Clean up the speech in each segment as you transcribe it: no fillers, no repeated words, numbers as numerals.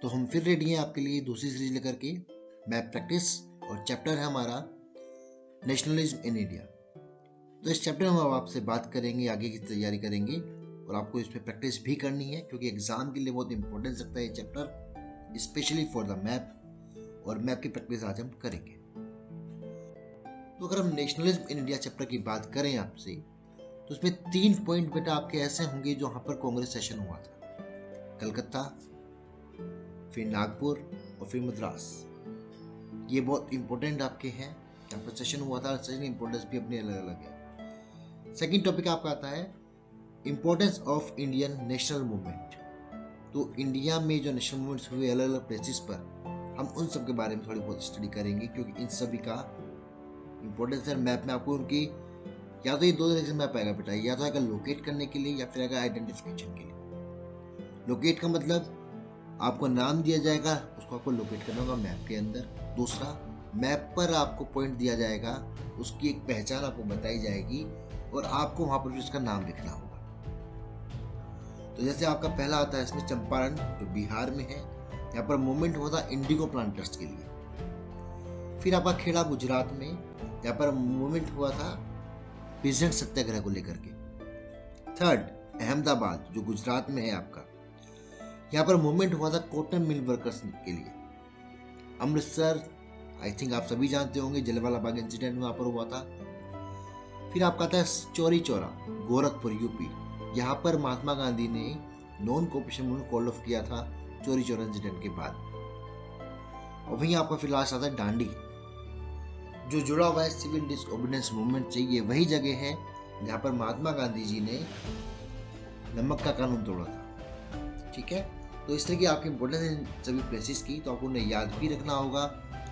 तो हम फिर रेडी हैं आपके लिए दूसरी सीरीज लेकर के, मैथ प्रैक्टिस, और चैप्टर है हमारा नेशनलिज्म इन इंडिया। तो इस चैप्टर में हम आपसे बात करेंगे, आगे की तैयारी करेंगे और आपको इसमें प्रैक्टिस भी करनी है क्योंकि एग्जाम के लिए बहुत इंपॉर्टेंस रखता है ये chapter, specially for the math. और मैथ की प्रैक्टिस आज हम करेंगे। तो अगर हम नेशनलिज्म इन इंडिया चैप्टर की बात करें आपसे, तो उसमें 3 पॉइंट बेटा आपके ऐसे होंगे जो यहाँ पर कांग्रेस सेशन हुआ था, कलकत्ता, फिर नागपुर और फिर मद्रास। ये बहुत इंपॉर्टेंट आपके हैं, यहाँ पर सेशन हुआ था। सेशन इंपॉर्टेंस भी अपने अलग अलग है। सेकंड टॉपिक आपका आता है importance of Indian national movement. तो इंडिया में जो नेशनल मूवमेंट्स हुए अलग अलग प्लेसेस पर, हम उन सब के बारे में थोड़ी बहुत स्टडी करेंगे क्योंकि इन सभी का इंपॉर्टेंस है। मैप में आपको उनकी या तो ये दो तरीके से मैप आएगा बेटा, या तो आएगा लोकेट करने के लिए या फिर आएगा आइडेंटिफिकेशन के लिए। लोकेट का मतलब आपको नाम दिया जाएगा, उसको आपको लोकेट करना होगा मैप के अंदर। दूसरा, मैप पर आपको पॉइंट दिया जाएगा, उसकी एक पहचान आपको बताई जाएगी और आपको वहां पर उसका नाम लिखना होगा। तो जैसे आपका पहला आता है इसमें चंपारण, जो बिहार में है। यहाँ पर मूवमेंट हुआ था इंडिगो प्लांटर्स के लिए। फिर आपका खेड़ा गुजरात में, यहाँ पर मूवमेंट हुआ था पीजेंट सत्याग्रह को लेकर के। थर्ड, अहमदाबाद जो गुजरात में है आपका, यहाँ पर मूवमेंट हुआ था कॉटन मिल वर्कर्स के लिए। अमृतसर, आई थिंक आप सभी जानते होंगे, जलियांवाला बाग इंसिडेंट वहां पर हुआ था। फिर आपका आता है चौरी चौरा, गोरखपुर यूपी। यहाँ पर महात्मा गांधी ने non cooperation movement call of किया था चौरी चौरा इंसिडेंट के बाद। और वहीं आपका फिर लास्ट आता है दांडी, जो जुड़ा हुआ है सिविल डिसओबीडियंस मूवमेंट से। ये वही जगह है जहाँ पर महात्मा गांधी जी ने नमक का कानून तोड़ा था। ठीक है, तो इस तरह की आपकी इंपॉर्टेंस है सभी प्लेसेस की, तो आपको उन्हें याद भी रखना होगा,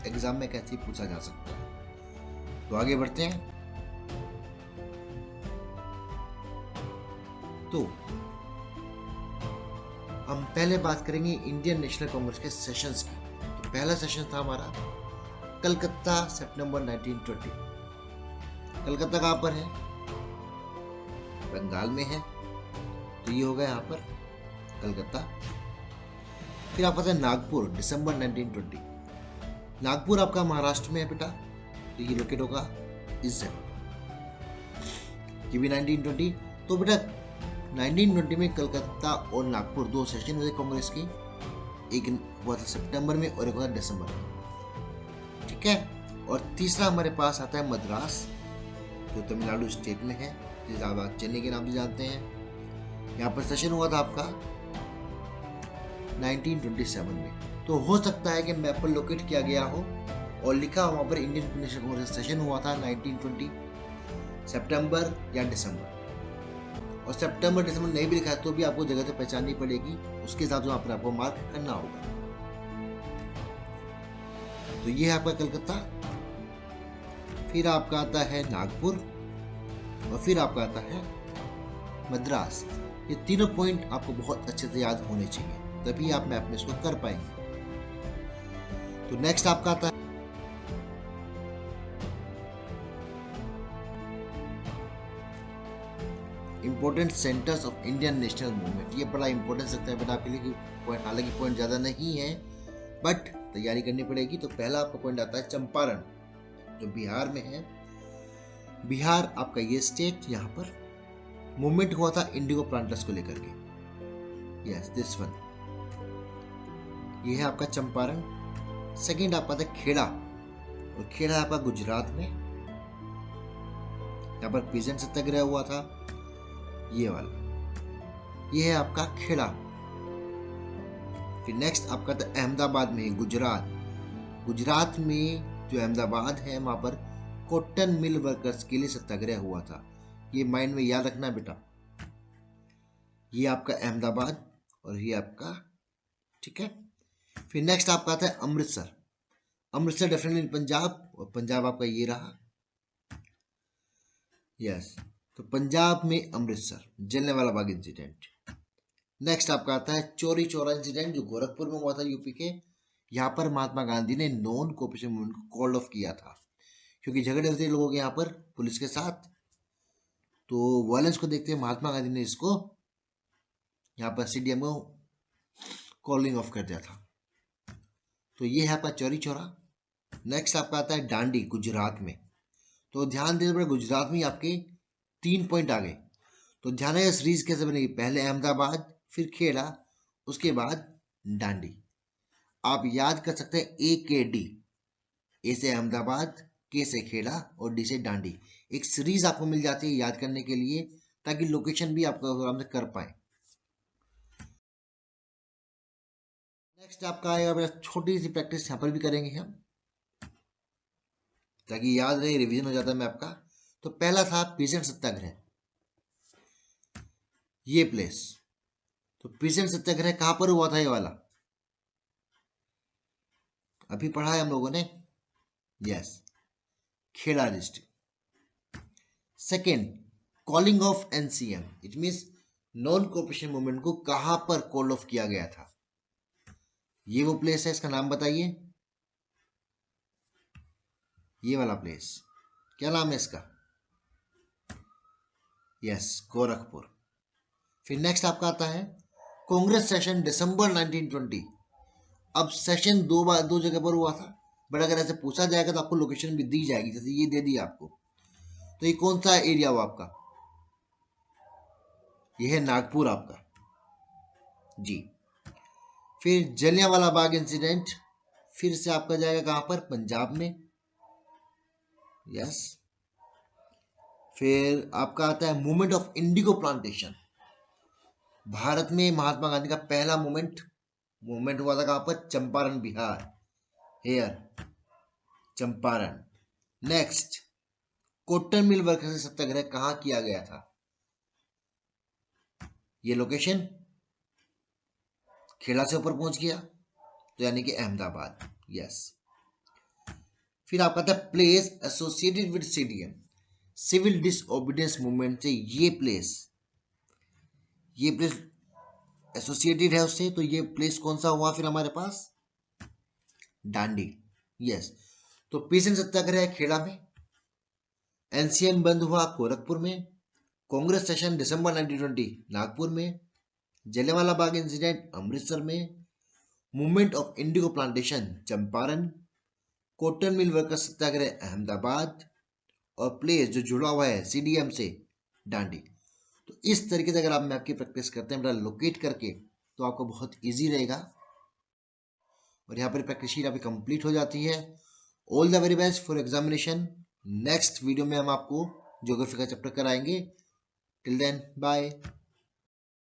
एग्जाम में कैसे पूछा जा सकता है। तो आगे बढ़ते हैं। तो हम पहले बात करेंगे इंडियन नेशनल कांग्रेस के सेशंस की। तो पहला सेशन था हमारा कलकत्ता, सितंबर 1920। कलकत्ता कहाँ पर है? बंगाल में है, तो ये होगा यहाँ पर कलकत्ता। फिर आपका था नागपुर, दिसंबर 1920। नागपुर आपका महाराष्ट्र में है बेटा, तो ये लोकेट होगा इस जगह। ये भी 1920। तो बेटा 1920 में कलकत्ता और नागपुर दो सेशन हुए कांग्रेस की, एक हुआ था सितंबर में और एक हुआ था दिसंबर में। ठीक है, और तीसरा हमारे पास आता है मद्रास, जो तमिलनाडु स्टेट में है, जिसे आप चेन्नई के नाम से जानते हैं। यहाँ पर सेशन हुआ था आपका 1927 में। तो हो सकता है कि मैप पर लोकेट किया गया हो और लिखा हो वहां पर इंडियन नेशनल कांग्रेस सेशन हुआ था 1920 सितंबर या दिसंबर। और सितंबर दिसंबर नहीं भी लिखा है तो भी आपको जगह तो पहचाननी पड़ेगी, उसके हिसाब से वहां पर आपको मार्क करना होगा। तो ये है आपका कलकत्ता, फिर आपका आता है नागपुर और फिर आपका आता है मद्रास। ये तीनों पॉइंट आपको बहुत अच्छे से याद होने चाहिए, तभी आप मैप में इसको कर पाएंगे। तो नेक्स्ट आपका आता है important centres of Indian national movement. ये बड़ा इंपॉर्टेंस रखता है बेटा आपके लिए, पॉइंट हालांकि पॉइंट ज्यादा नहीं है बट तैयारी करनी पड़ेगी। तो पहला आपका पॉइंट आता है चंपारण, जो बिहार में है। बिहार आपका ये स्टेट, यहाँ पर मूवमेंट हुआ था इंडिगो प्लांटर्स को लेकर के। यस, दिस वन, ये है आपका चंपारण। सेकंड आपका था खेड़ा, और खेड़ा आपका गुजरात में, यहाँ पर पीजेंट सत्याग्रह हुआ था, ये वाला, ये है आपका खेड़ा। फिर नेक्स्ट आपका था अहमदाबाद में, गुजरात। गुजरात में जो अहमदाबाद है वहां पर कॉटन मिल वर्कर्स के लिए सत्याग्रह हुआ था। ये माइंड में याद रखना बेटा, ये आपका अहमदाबाद और ये आपका, ठीक है। फिर नेक्स्ट आपका आता है अमृतसर। अमृतसर डेफिनेटली पंजाब, और पंजाब आपका ये रहा। यस, तो पंजाब में अमृतसर, जलियांवाला बाग इंसिडेंट। नेक्स्ट आपका आता है चौरी चौरा इंसिडेंट, जो गोरखपुर में हुआ था यूपी के। यहाँ पर महात्मा गांधी ने नॉन कोऑपरेशन मूवमेंट को कॉल ऑफ किया था क्योंकि झगड़े होते लोगों के यहाँ पर पुलिस के साथ। तो वायलेंस को देखते हुए महात्मा गांधी ने इसको यहाँ पर सीडीएम को कॉलिंग ऑफ कर दिया था। तो ये है आपका चौरी चौरा। नेक्स्ट आपका आता है डांडी, गुजरात में। तो ध्यान देना पड़ेगा, गुजरात में आपके 3 पॉइंट आ गए। तो ध्यान है सीरीज कैसे बनेगी, पहले अहमदाबाद, फिर खेड़ा, उसके बाद डांडी। आप याद कर सकते हैं AKD, ए से अहमदाबाद, के से खेड़ा और डी से डांडी। एक सीरीज आपको मिल जाती है याद करने के लिए, ताकि लोकेशन भी आपको आराम से कर पाए। नेक्स्ट आपका आएगा, छोटी सी प्रैक्टिस यहाँ पर भी करेंगे हम, ताकि याद रहे, रिवीजन हो जाता है मैं आपका। तो पहला था पीसेंट सत्याग्रह, ये प्लेस। तो पीसेंट सत्याग्रह कहां पर हुआ था, ये वाला अभी पढ़ा है हम लोगों ने, yes, Kheda district. Second, calling of NCM, it means non cooperation movement को कहां पर कॉल ऑफ किया गया था, ये वो प्लेस है, इसका नाम बताइए। ये वाला प्लेस क्या नाम है इसका, यस, गोरखपुर। फिर नेक्स्ट आपका आता है कांग्रेस सेशन दिसंबर 1920। अब सेशन दो जगह पर हुआ था, बट अगर ऐसे पूछा जाएगा तो आपको लोकेशन भी दी जाएगी, जैसे ये दे दी आपको। तो ये कौन सा एरिया हुआ आपका, ये है नागपुर आपका जी। फिर जलियांवाला बाग इंसिडेंट, फिर से आपका जाएगा कहां पर, पंजाब में, यस। फिर आपका आता है movement of indigo plantation. Bharat में महात्मा गांधी का पहला मूवमेंट हुआ था कहां पर, Champaran, Bihar, here, Champaran. Next, cotton mill workers Satyagraha कहां किया गया था, ये लोकेशन खेड़ा से ऊपर पहुंच गया, तो यानी कि अहमदाबाद, यस। फिर आपका था place associated with CDM, civil disobedience movement से ये प्लेस एसोसिएटेड है उससे, तो ये प्लेस कौन सा हुआ फिर हमारे पास, डांडी, यस। तो पीसेंट सत्याग्रह खेड़ा में, NCM बंद हुआ गोरखपुर में, कांग्रेस सेशन दिसंबर 1920 नागपुर में, जलियांवाला बाग इंसिडेंट अमृतसर में, movement of indigo plantation Champaran, cotton mill workers Satyagraha Ahmedabad, और प्लेस जो जुड़ा हुआ है CDM से, डांडी। तो इस तरीके से अगर आप मैप की प्रैक्टिस करते हैं बेटा लोकेट करके, तो आपको बहुत इजी रहेगा। और यहाँ पर प्रैक्टिस शीट आपकी कंप्लीट हो जाती है। All the very best for examination. Next video में हम आपको ज्योग्राफी का चैप्टर कराएंगे। Till then bye.